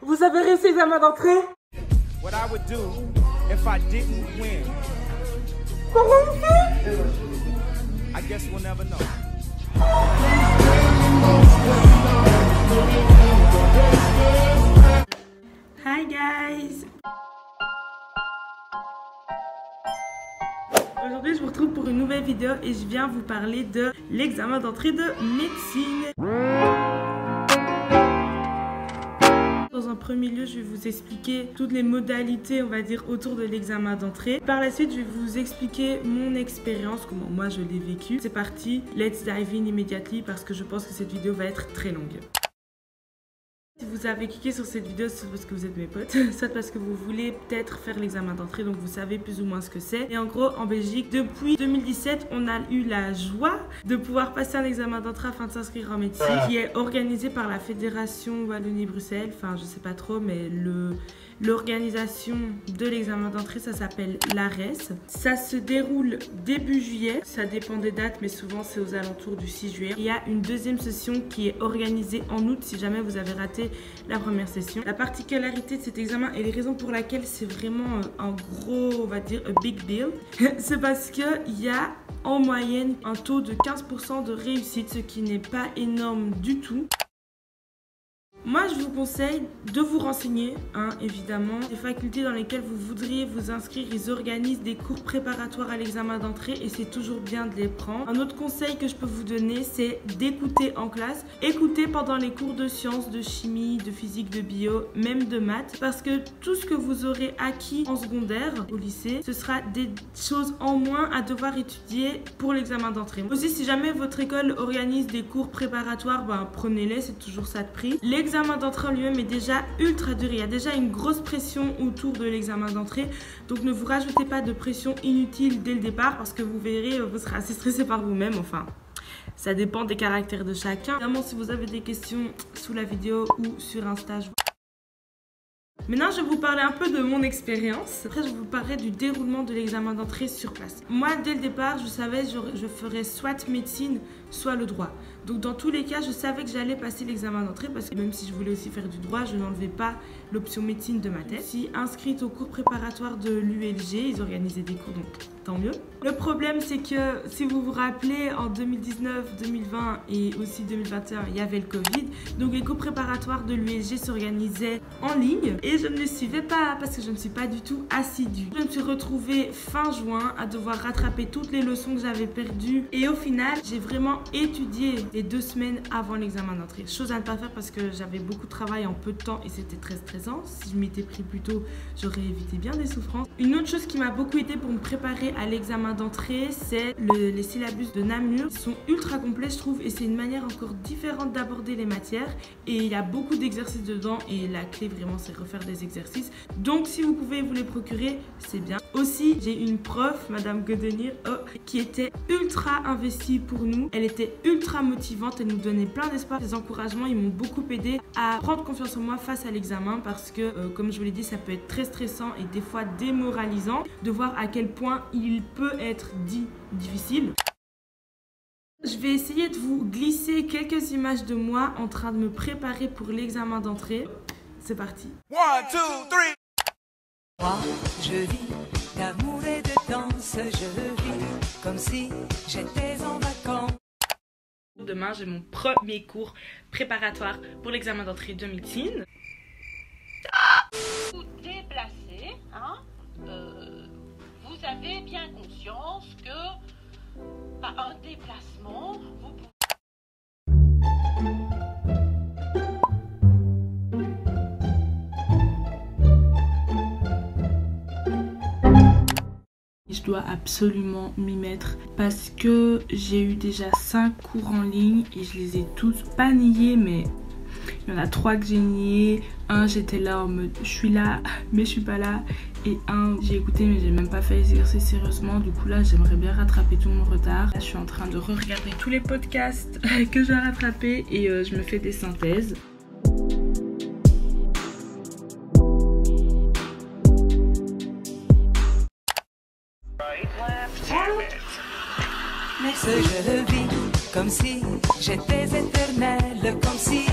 Vous avez réussi l'examen d'entrée? Comment on fait? Hi guys! Aujourd'hui je vous retrouve pour une nouvelle vidéo et je viens vous parler de l'examen d'entrée de médecine. Dans un premier lieu, je vais vous expliquer toutes les modalités, on va dire, autour de l'examen d'entrée. Par la suite, je vais vous expliquer mon expérience, comment moi je l'ai vécu. C'est parti, let's dive in immediately parce que je pense que cette vidéo va être très longue. Si vous avez cliqué sur cette vidéo, c'est parce que vous êtes mes potes, soit parce que vous voulez peut-être faire l'examen d'entrée, donc vous savez plus ou moins ce que c'est. Et en gros, en Belgique, depuis 2017, on a eu la joie de pouvoir passer un examen d'entrée afin de s'inscrire en médecine, qui est organisé par la Fédération Wallonie-Bruxelles, enfin je sais pas trop, mais l'organisation de l'examen d'entrée, ça s'appelle l'ARES. Ça se déroule début juillet, ça dépend des dates, mais souvent c'est aux alentours du 6 juillet. Il y a une deuxième session qui est organisée en août si jamais vous avez raté la première session. La particularité de cet examen et les raisons pour lesquelles c'est vraiment un gros, on va dire, a big deal, c'est parce qu'il y a en moyenne un taux de 15% de réussite, ce qui n'est pas énorme du tout. Moi, je vous conseille de vous renseigner, évidemment. Les facultés dans lesquelles vous voudriez vous inscrire, ils organisent des cours préparatoires à l'examen d'entrée et c'est toujours bien de les prendre. Un autre conseil que je peux vous donner, c'est d'écouter en classe. Écoutez pendant les cours de sciences, de chimie, de physique, de bio, même de maths. Parce que tout ce que vous aurez acquis en secondaire, au lycée, ce sera des choses en moins à devoir étudier pour l'examen d'entrée. Aussi, si jamais votre école organise des cours préparatoires, prenez-les, c'est toujours ça de prix. L'examen d'entrée en lui-même est déjà ultra dur. Il y a déjà une grosse pression autour de l'examen d'entrée. Donc ne vous rajoutez pas de pression inutile dès le départ parce que vous verrez, vous serez assez stressé par vous-même. Enfin, ça dépend des caractères de chacun. Évidemment, si vous avez des questions sous la vidéo ou sur Insta, Maintenant, je vais vous parler un peu de mon expérience. Après, je vous parlerai du déroulement de l'examen d'entrée sur place. Moi, dès le départ, je savais que je ferais soit médecine, soit le droit. Donc, dans tous les cas, je savais que j'allais passer l'examen d'entrée parce que même si je voulais aussi faire du droit, je n'enlevais pas l'option médecine de ma tête. Je suis inscrite au cours préparatoire de l'ULG. Ils organisaient des cours, donc tant mieux. Le problème, c'est que si vous vous rappelez, en 2019, 2020 et aussi 2021, il y avait le Covid. Donc, les cours préparatoires de l'ULG s'organisaient en ligne. Et je ne les suivais pas parce que je ne suis pas du tout assidue. Je me suis retrouvée fin juin à devoir rattraper toutes les leçons que j'avais perdues. Et au final, j'ai vraiment étudié les 2 semaines avant l'examen d'entrée. Chose à ne pas faire parce que j'avais beaucoup de travail en peu de temps et c'était très stressant. Si je m'étais pris plus tôt, j'aurais évité bien des souffrances. Une autre chose qui m'a beaucoup aidé pour me préparer à l'examen d'entrée, c'est les syllabus de Namur. Ils sont ultra complets, je trouve, et c'est une manière encore différente d'aborder les matières. Et il y a beaucoup d'exercices dedans et la clé vraiment, c'est refaire des exercices. Donc si vous pouvez vous les procurer, c'est bien. Aussi, j'ai une prof, Madame Godenir, qui était ultra investie pour nous. Elle était ultra motivante, elle nous donnait plein d'espoir. Les encouragements, ils m'ont beaucoup aidé à prendre confiance en moi face à l'examen parce que, comme je vous l'ai dit, ça peut être très stressant et des fois démoralisant de voir à quel point il peut être dit difficile. Je vais essayer de vous glisser quelques images de moi en train de me préparer pour l'examen d'entrée. C'est parti. 1, 2, 3. Moi, je vis d'amour et de danse, je vis comme si j'étais en vacances. Demain, j'ai mon premier cours préparatoire pour l'examen d'entrée de médecine. Vous déplacez, vous avez bien conscience que par un déplacement, vous pouvez... Je dois absolument m'y mettre parce que j'ai eu déjà 5 cours en ligne et je les ai tous pas niés, mais il y en a 3 que j'ai niés. Un, j'étais là en mode je suis là mais je suis pas là, et un, j'ai écouté mais j'ai même pas fait les exercices sérieusement. Du coup là, j'aimerais bien rattraper tout mon retard. Là, je suis en train de re-regarder tous les podcasts que j'ai rattrapés et je me fais des synthèses. Je le vis comme si j'étais éternelle, comme si...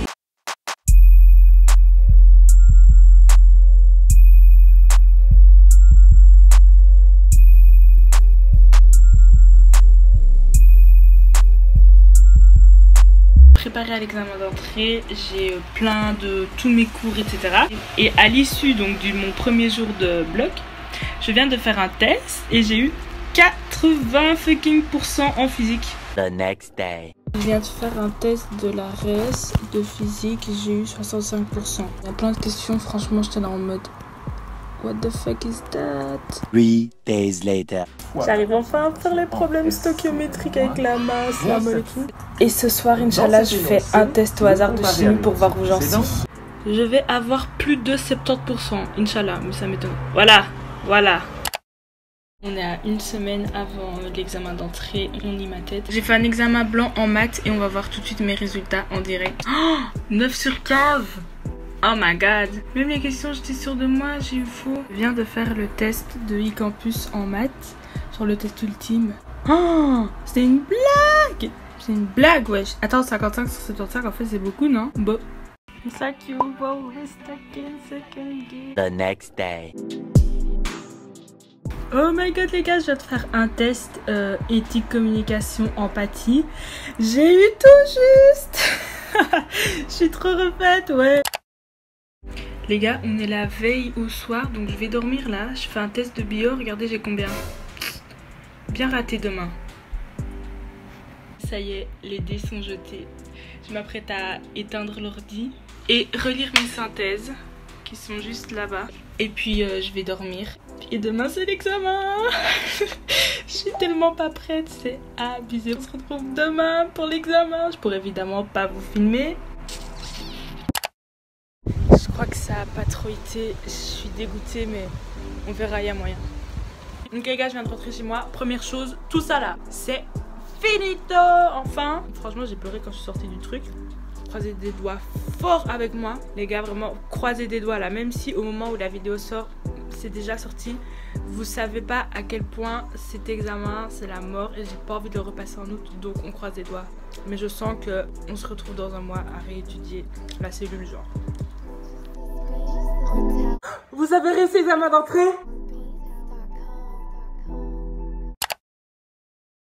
préparé à l'examen d'entrée, j'ai plein de tous mes cours, etc. Et à l'issue donc de mon premier jour de bloc, je viens de faire un test et j'ai eu 80% en physique. The next day. Je viens de faire un test de la res de physique, j'ai eu 65%. Il y a plein de questions, franchement j'étais là en mode what the fuck is that? 3 days later. J'arrive enfin à faire les problèmes stoichiométriques avec la masse, la molle et tout. Et ce soir, Inch'Allah, je fais un test au hasard de chimie pour voir où j'en suis. Je vais avoir plus de 70%, Inch'Allah, mais ça m'étonne. Voilà. On est à une semaine avant l'examen d'entrée, on lit ma tête. J'ai fait un examen blanc en maths et on va voir tout de suite mes résultats en direct. Oh, 9 sur 15. Oh my god. Même les questions, j'étais sûre de moi, j'ai eu faux. Je viens de faire le test de e-campus en maths, sur le test ultime. Oh, c'est une blague. C'est une blague, wesh. Attends, 55 sur 75, en fait, c'est beaucoup, non? Bon. The next day. Oh my god les gars, je viens de faire un test éthique, communication, empathie. J'ai eu tout juste. Je suis trop refaite, ouais. Les gars, on est la veille au soir, donc je vais dormir là. Je fais un test de bio, regardez j'ai combien. Bien raté demain. Ça y est, les dés sont jetés. Je m'apprête à éteindre l'ordi et relire mes synthèses qui sont juste là-bas. Et puis je vais dormir. Et demain c'est l'examen. Je suis tellement pas prête, c'est abusé. On se retrouve demain pour l'examen. Je pourrais évidemment pas vous filmer. Je crois que ça a pas trop été. Je suis dégoûtée mais on verra, il y a moyen. Donc les gars, je viens de rentrer chez moi. Première chose, tout ça là, c'est finito. Enfin, franchement j'ai pleuré quand je suis sortie du truc. Croisez des doigts fort avec moi. Les gars, vraiment croisez des doigts là. Même si au moment où la vidéo sort, c'est déjà sorti. Vous savez pas à quel point cet examen c'est la mort et j'ai pas envie de le repasser en août, donc on croise les doigts. Mais je sens que on se retrouve dans un mois à réétudier la cellule genre. Vous avez réussi l'examen d'entrée?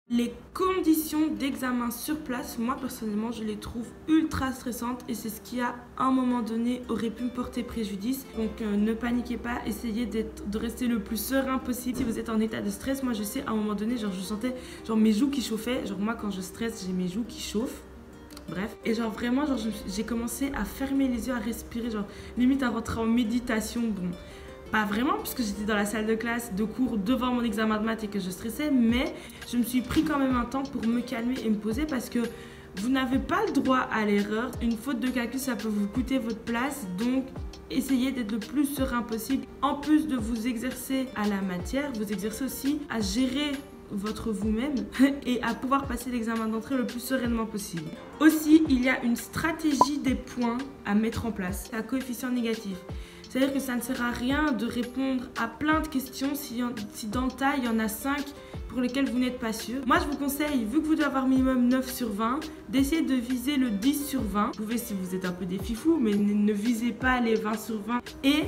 Les conditions d'examen sur place, moi personnellement je les trouve ultra stressantes et c'est ce qui à un moment donné aurait pu me porter préjudice. Donc ne paniquez pas, essayez de rester le plus serein possible. Si vous êtes en état de stress, moi je sais à un moment donné genre je sentais genre mes joues qui chauffaient. Genre moi quand je stresse j'ai mes joues qui chauffent. Bref, et genre vraiment genre j'ai commencé à fermer les yeux, à respirer, genre limite à rentrer en méditation. Bon, pas vraiment puisque j'étais dans la salle de classe de cours devant mon examen de maths et que je stressais, mais je me suis pris quand même un temps pour me calmer et me poser parce que vous n'avez pas le droit à l'erreur. Une faute de calcul, ça peut vous coûter votre place, donc essayez d'être le plus serein possible. En plus de vous exercer à la matière, vous exercez aussi à gérer votre vous-même et à pouvoir passer l'examen d'entrée le plus sereinement possible. Aussi, il y a une stratégie des points à mettre en place à coefficient négatif. C'est-à-dire que ça ne sert à rien de répondre à plein de questions si dans le tas, il y en a 5 pour lesquelles vous n'êtes pas sûr. Moi, je vous conseille, vu que vous devez avoir minimum 9 sur 20, d'essayer de viser le 10 sur 20. Vous pouvez si vous êtes un peu des fifous, mais ne visez pas les 20 sur 20. Et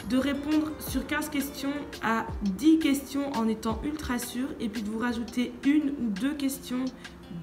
de répondre sur 15 questions à 10 questions en étant ultra sûr. Et puis de vous rajouter 1 ou 2 questions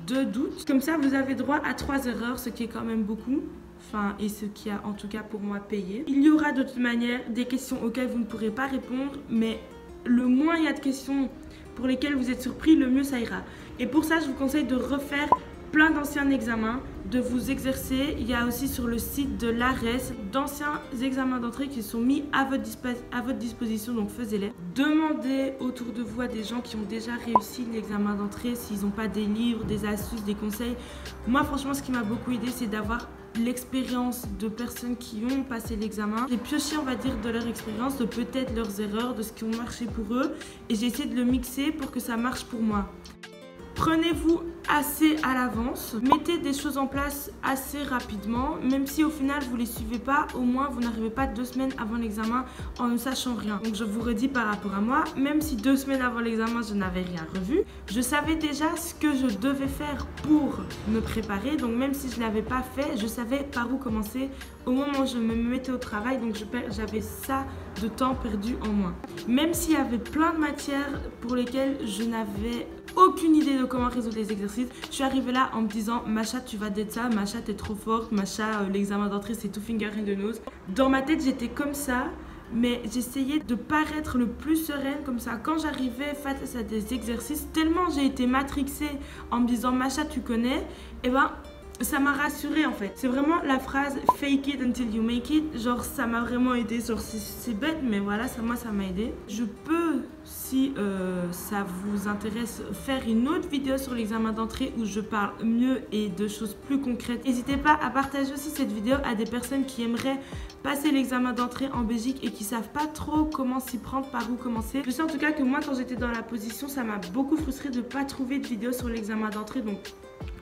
de doute. Comme ça, vous avez droit à 3 erreurs, ce qui est quand même beaucoup. Enfin, et ce qui a en tout cas pour moi payé. Il y aura de toute manière des questions auxquelles vous ne pourrez pas répondre, mais le moins il y a de questions pour lesquelles vous êtes surpris, le mieux ça ira. Et pour ça, je vous conseille de refaire plein d'anciens examens, de vous exercer. Il y a aussi sur le site de l'ARES d'anciens examens d'entrée qui sont mis à votre disposition, donc faites-les. Demandez autour de vous à des gens qui ont déjà réussi l'examen d'entrée, s'ils n'ont pas des livres, des astuces, des conseils. Moi franchement, ce qui m'a beaucoup aidé, c'est d'avoir l'expérience de personnes qui ont passé l'examen. J'ai pioché, on va dire, de leur expérience, de peut-être leurs erreurs, de ce qui ont marché pour eux, et j'ai essayé de le mixer pour que ça marche pour moi. Prenez-vous assez à l'avance, mettez des choses en place assez rapidement, même si au final vous ne les suivez pas, au moins vous n'arrivez pas 2 semaines avant l'examen en ne sachant rien. Donc je vous redis par rapport à moi, même si 2 semaines avant l'examen je n'avais rien revu, je savais déjà ce que je devais faire pour me préparer, donc même si je ne l'avais pas fait, je savais par où commencer au moment où je me mettais au travail, donc j'avais ça de temps perdu en moins. Même s'il y avait plein de matières pour lesquelles je n'avais aucune idée de comment résoudre les exercices. Je suis arrivée là en me disant Macha, tu vas d'être ça, Macha, t'es trop forte, Macha, l'examen d'entrée c'est tout finger in the nose. Dans ma tête, j'étais comme ça. Mais j'essayais de paraître le plus sereine comme ça. Quand j'arrivais face à des exercices, tellement j'ai été matrixée en me disant Macha, tu connais, et ben ça m'a rassurée en fait. C'est vraiment la phrase fake it until you make it. Genre ça m'a vraiment aidé. Genre c'est bête mais voilà, moi ça m'a aidé. Je peux, si ça vous intéresse, faire une autre vidéo sur l'examen d'entrée où je parle mieux et de choses plus concrètes. N'hésitez pas à partager aussi cette vidéo à des personnes qui aimeraient passer l'examen d'entrée en Belgique et qui savent pas trop comment s'y prendre, par où commencer. Je sais en tout cas que moi quand j'étais dans la position, ça m'a beaucoup frustrée de ne pas trouver de vidéo sur l'examen d'entrée. Donc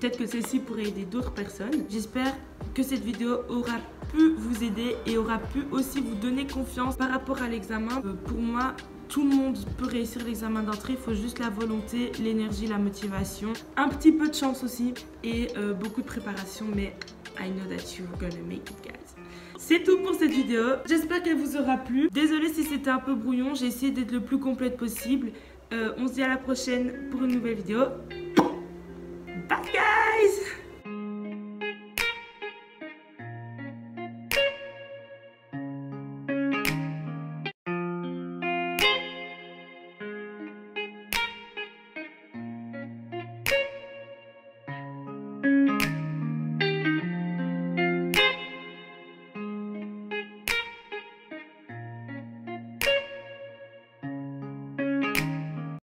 peut-être que celle-ci pourrait aider d'autres personnes. J'espère que cette vidéo aura pu vous aider et aura pu aussi vous donner confiance par rapport à l'examen. Pour moi, tout le monde peut réussir l'examen d'entrée, il faut juste la volonté, l'énergie, la motivation, un petit peu de chance aussi et beaucoup de préparation, mais I know that you're gonna make it, guys. C'est tout pour cette vidéo, j'espère qu'elle vous aura plu. Désolée si c'était un peu brouillon, j'ai essayé d'être le plus complète possible. On se dit à la prochaine pour une nouvelle vidéo. Bye guys!